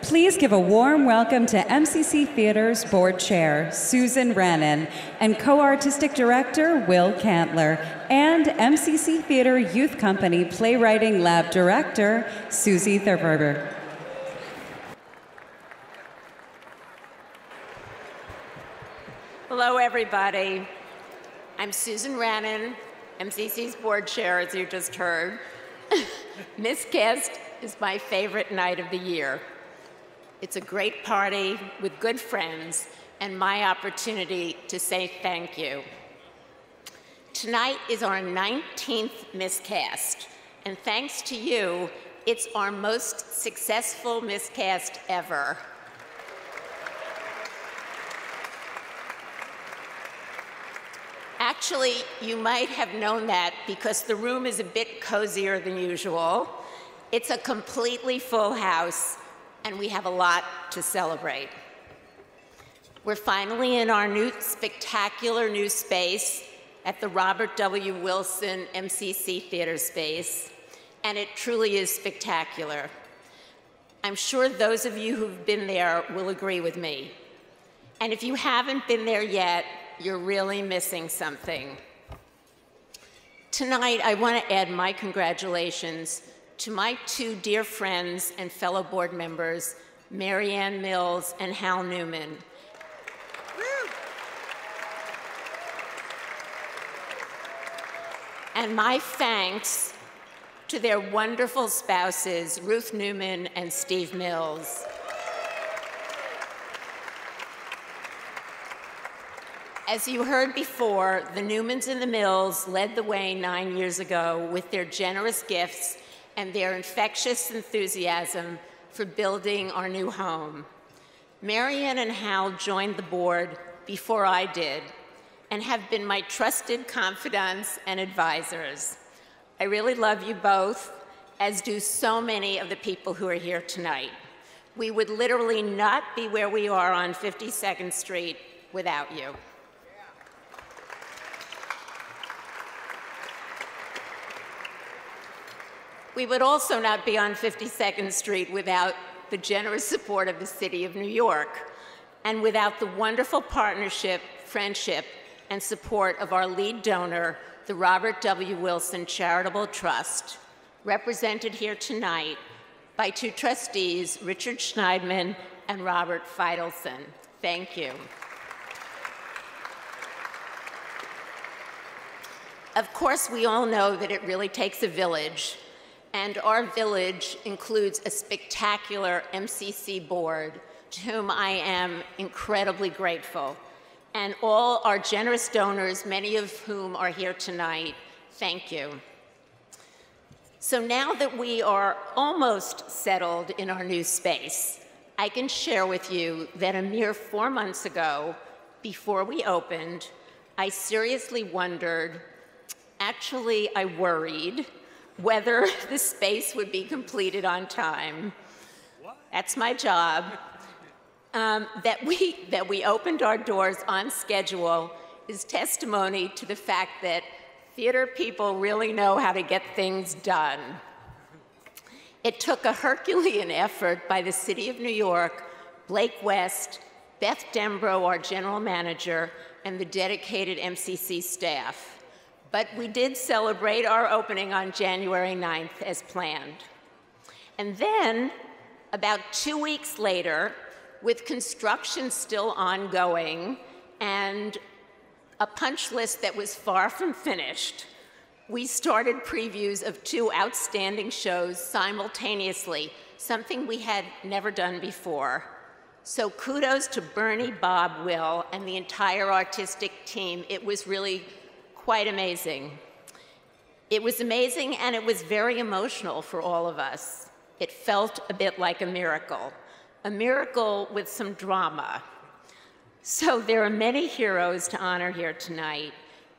Please give a warm welcome to MCC Theater's Board Chair, Susan Rannon, and Co-Artistic Director, Will Cantler, and MCC Theater Youth Company Playwriting Lab Director, Susie Thurberger. Hello, everybody. I'm Susan Rannon, MCC's Board Chair, as you just heard. Miscast is my favorite night of the year. It's a great party with good friends and my opportunity to say thank you. Tonight is our 19th Miscast, and thanks to you, it's our most successful Miscast ever. Actually, you might have known that because the room is a bit cozier than usual. It's a completely full house, and we have a lot to celebrate. We're finally in our new spectacular new space at the Robert W. Wilson MCC Theater space, and it truly is spectacular. I'm sure those of you who've been there will agree with me. And if you haven't been there yet, you're really missing something. Tonight, I want to add my congratulations to my two dear friends and fellow board members, Mary Ann Mills and Hal Newman. And my thanks to their wonderful spouses, Ruth Newman and Steve Mills. As you heard before, the Newmans and the Mills led the way 9 years ago with their generous gifts and their infectious enthusiasm for building our new home. Mary Ann and Hal joined the board before I did and have been my trusted confidants and advisors. I really love you both, as do so many of the people who are here tonight. We would literally not be where we are on 52nd Street without you. We would also not be on 52nd Street without the generous support of the City of New York, and without the wonderful partnership, friendship, and support of our lead donor, the Robert W. Wilson Charitable Trust, represented here tonight by two trustees, Richard Schneidman and Robert Feidelson. Thank you. Of course, we all know that it really takes a village, and our village includes a spectacular MCC board to whom I am incredibly grateful. And all our generous donors, many of whom are here tonight, thank you. So now that we are almost settled in our new space, I can share with you that a mere 4 months ago, before we opened, I seriously wondered, actually I worried, whether the space would be completed on time. That's my job. That we opened our doors on schedule is testimony to the fact that theater people really know how to get things done. It took a Herculean effort by the City of New York, Blake West, Beth Dembro, our general manager, and the dedicated MCC staff. But we did celebrate our opening on January 9th as planned. And then, about 2 weeks later, with construction still ongoing and a punch list that was far from finished, we started previews of 2 outstanding shows simultaneously, something we had never done before. So kudos to Bernie, Bob, Will, and the entire artistic team. It was really quite amazing. It was amazing, and it was very emotional for all of us. It felt a bit like a miracle with some drama. So there are many heroes to honor here tonight,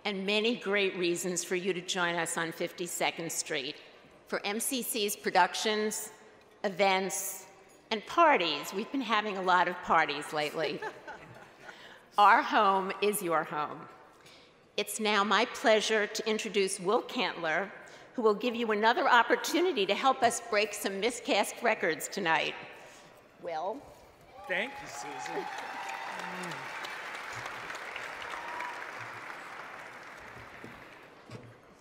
and many great reasons for you to join us on 52nd Street for MCC's productions, events, and parties. We've been having a lot of parties lately. Our home is your home. It's now my pleasure to introduce Will Cantler, who will give you another opportunity to help us break some miscast records tonight. Will. Thank you, Susan.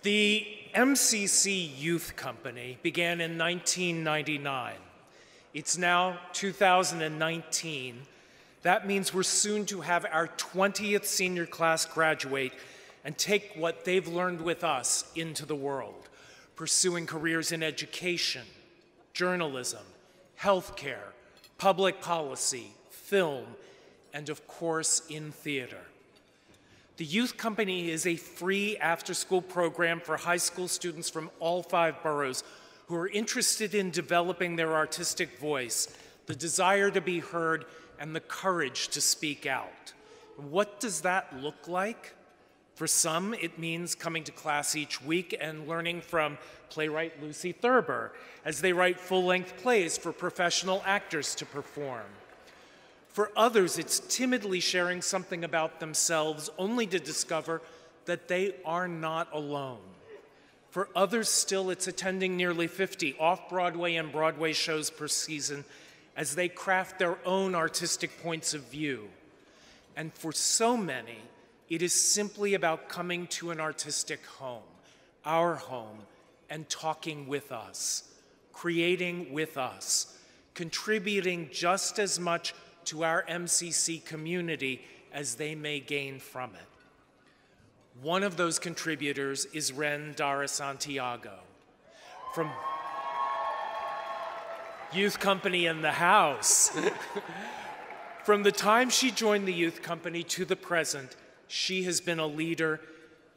The MCC Youth Company began in 1999. It's now 2019. That means we're soon to have our 20th senior class graduate and take what they've learned with us into the world, pursuing careers in education, journalism, healthcare, public policy, film, and of course, in theater. The Youth Company is a free after-school program for high school students from all 5 boroughs who are interested in developing their artistic voice, the desire to be heard, and the courage to speak out. What does that look like? For some, it means coming to class each week and learning from playwright Lucy Thurber as they write full-length plays for professional actors to perform. For others, it's timidly sharing something about themselves only to discover that they are not alone. For others still, it's attending nearly 50 off-Broadway and Broadway shows per season as they craft their own artistic points of view. And for so many, it is simply about coming to an artistic home, our home, and talking with us, creating with us, contributing just as much to our MCC community as they may gain from it. One of those contributors is Dara Santiago. From Youth Company in the house. From the time she joined the Youth Company to the present, she has been a leader,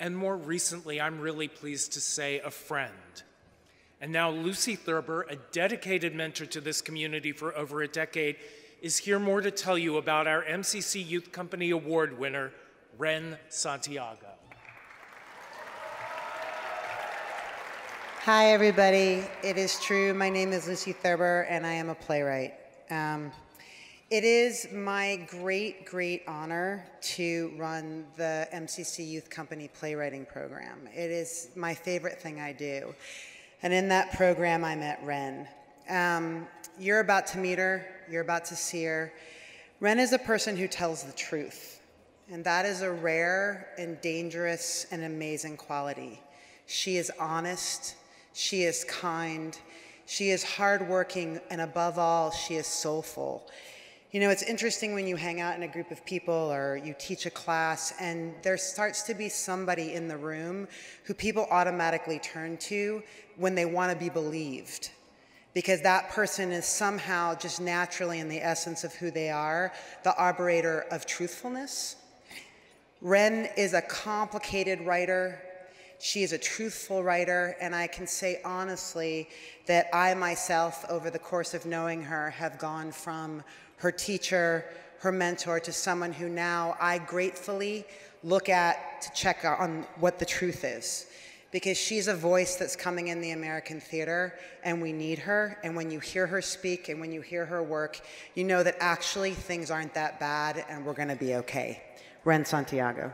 and more recently, I'm really pleased to say, a friend. And now Lucy Thurber, a dedicated mentor to this community for over a decade, is here more to tell you about our MCC Youth Company Award winner, Santiago. Hi, everybody. It is true. My name is Lucy Thurber, and I am a playwright. It is my great, great honor to run the MCC Youth Company playwriting program. It is my favorite thing I do. And in that program, I met Ren. You're about to meet her. You're about to see her. Ren is a person who tells the truth. And that is a rare and dangerous and amazing quality. She is honest. She is kind. She is hardworking. And above all, she is soulful. You know, it's interesting when you hang out in a group of people or you teach a class and there starts to be somebody in the room who people automatically turn to when they want to be believed. Because that person is somehow just naturally in the essence of who they are, the arbiter of truthfulness. Ren is a complicated writer. She is a truthful writer, and I can say honestly that I myself, over the course of knowing her, have gone from her teacher, her mentor, to someone who now I gratefully look at to check on what the truth is. Because she's a voice that's coming in the American theater, and we need her. And when you hear her speak and when you hear her work, you know that actually things aren't that bad and we're gonna be okay. Ren Santiago.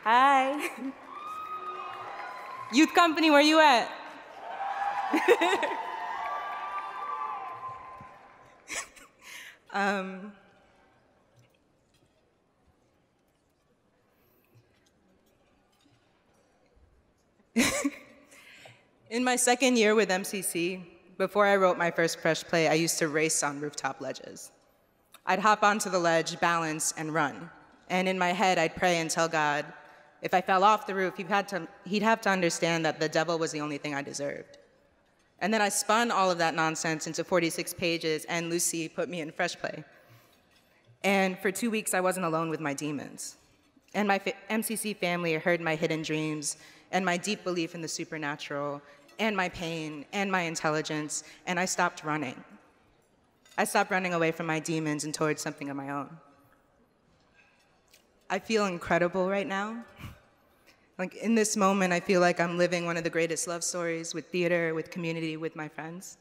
Hi. Youth Company, where you at? In my second year with MCC, before I wrote my first Fresh play, I used to race on rooftop ledges. I'd hop onto the ledge, balance, and run. And in my head, I'd pray and tell God, if I fell off the roof, he'd have to understand that the devil was the only thing I deserved. And then I spun all of that nonsense into 46 pages, and Lucy put me in Fresh play. And for 2 weeks, I wasn't alone with my demons. And my MCC family heard my hidden dreams, and my deep belief in the supernatural, and my pain, and my intelligence, and I stopped running. I stopped running away from my demons and towards something of my own. I feel incredible right now. Like in this moment, I feel like I'm living one of the greatest love stories with theater, with community, with my friends.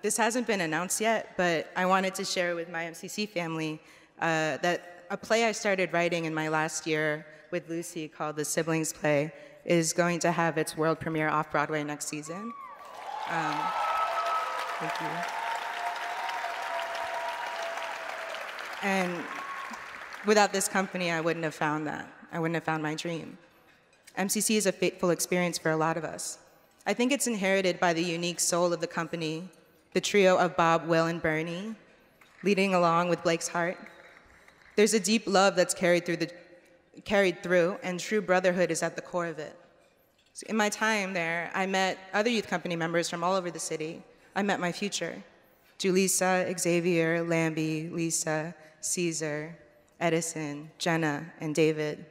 This hasn't been announced yet, but I wanted to share with my MCC family that a play I started writing in my last year with Lucy called The Siblings Play is going to have its world premiere off Broadway next season. Thank you. And without this company, I wouldn't have found that. I wouldn't have found my dream. MCC is a fateful experience for a lot of us. I think it's inherited by the unique soul of the company, the trio of Bob, Will, and Bernie, leading along with Blake's heart. There's a deep love that's carried through, and true brotherhood is at the core of it. So in my time there, I met other youth company members from all over the city. I met my future, Julissa, Xavier, Lambie, Lisa, Caesar, Edison, Jenna, and David,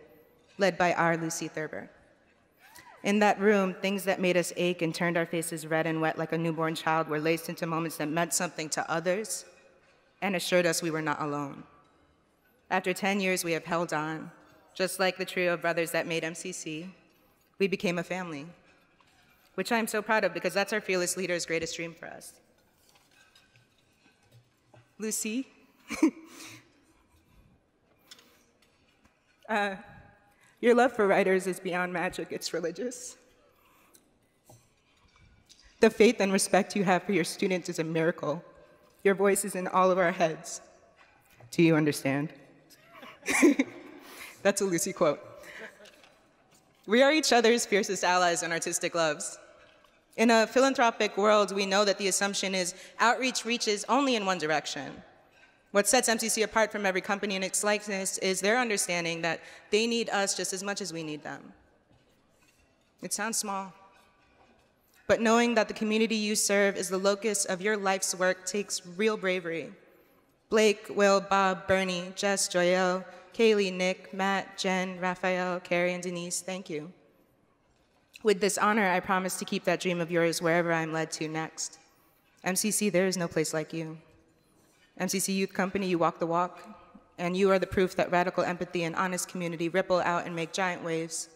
led by our Lucy Thurber. In that room, things that made us ache and turned our faces red and wet like a newborn child were laced into moments that meant something to others and assured us we were not alone. After 10 years, we have held on. Just like the trio of brothers that made MCC, we became a family, which I'm so proud of because that's our fearless leader's greatest dream for us. Lucy, your love for writers is beyond magic, it's religious. The faith and respect you have for your students is a miracle. Your voice is in all of our heads. Do you understand? That's a Lucy quote. We are each other's fiercest allies and artistic loves. In a philanthropic world, we know that the assumption is outreach reaches only in one direction. What sets MCC apart from every company in its likeness is their understanding that they need us just as much as we need them. It sounds small, but knowing that the community you serve is the locus of your life's work takes real bravery. Blake, Will, Bob, Bernie, Jess, Joyelle, Kaylee, Nick, Matt, Jen, Raphael, Carrie, and Denise, thank you. With this honor, I promise to keep that dream of yours wherever I'm led to next. MCC, there is no place like you. MCC Youth Company, you walk the walk, and you are the proof that radical empathy and honest community ripple out and make giant waves.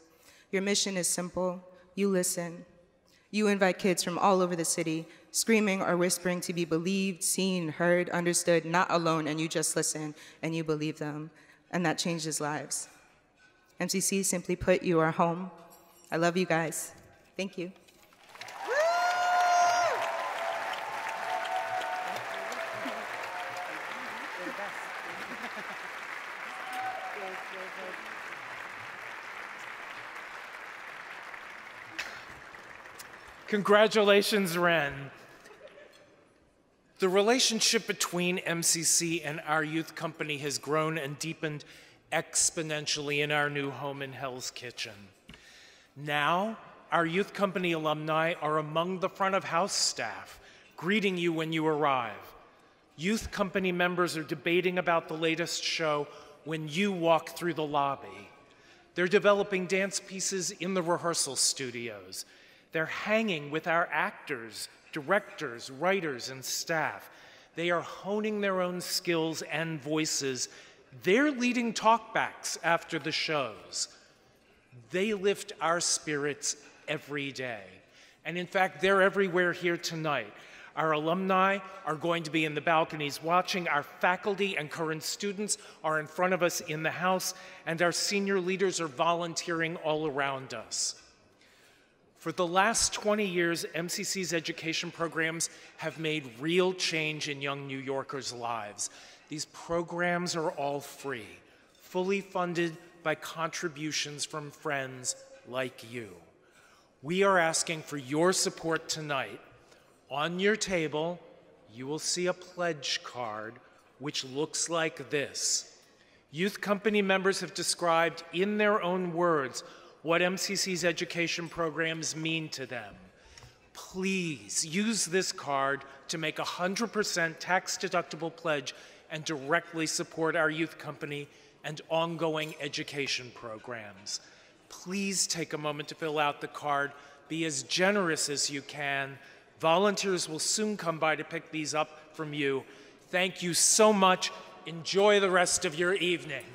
Your mission is simple. You listen. You invite kids from all over the city, screaming or whispering to be believed, seen, heard, understood, not alone, and you just listen, and you believe them, and that changes lives. MCC, simply put, you are home. I love you guys. Thank you. Congratulations, Ren. The relationship between MCC and our youth company has grown and deepened exponentially in our new home in Hell's Kitchen. Now, our youth company alumni are among the front of house staff, greeting you when you arrive. Youth company members are debating about the latest show when you walk through the lobby. They're developing dance pieces in the rehearsal studios. They're hanging with our actors, directors, writers, and staff. They are honing their own skills and voices. They're leading talkbacks after the shows. They lift our spirits every day. And in fact, they're everywhere here tonight. Our alumni are going to be in the balconies watching. Our faculty and current students are in front of us in the house, and our senior leaders are volunteering all around us. For the last 20 years, MCC's education programs have made real change in young New Yorkers' lives. These programs are all free, fully funded by contributions from friends like you. We are asking for your support tonight. On your table, you will see a pledge card which looks like this. Youth company members have described in their own words what MCC's education programs mean to them. Please use this card to make a 100% tax-deductible pledge and directly support our youth company and ongoing education programs. Please take a moment to fill out the card. Be as generous as you can. Volunteers will soon come by to pick these up from you. Thank you so much. Enjoy the rest of your evening.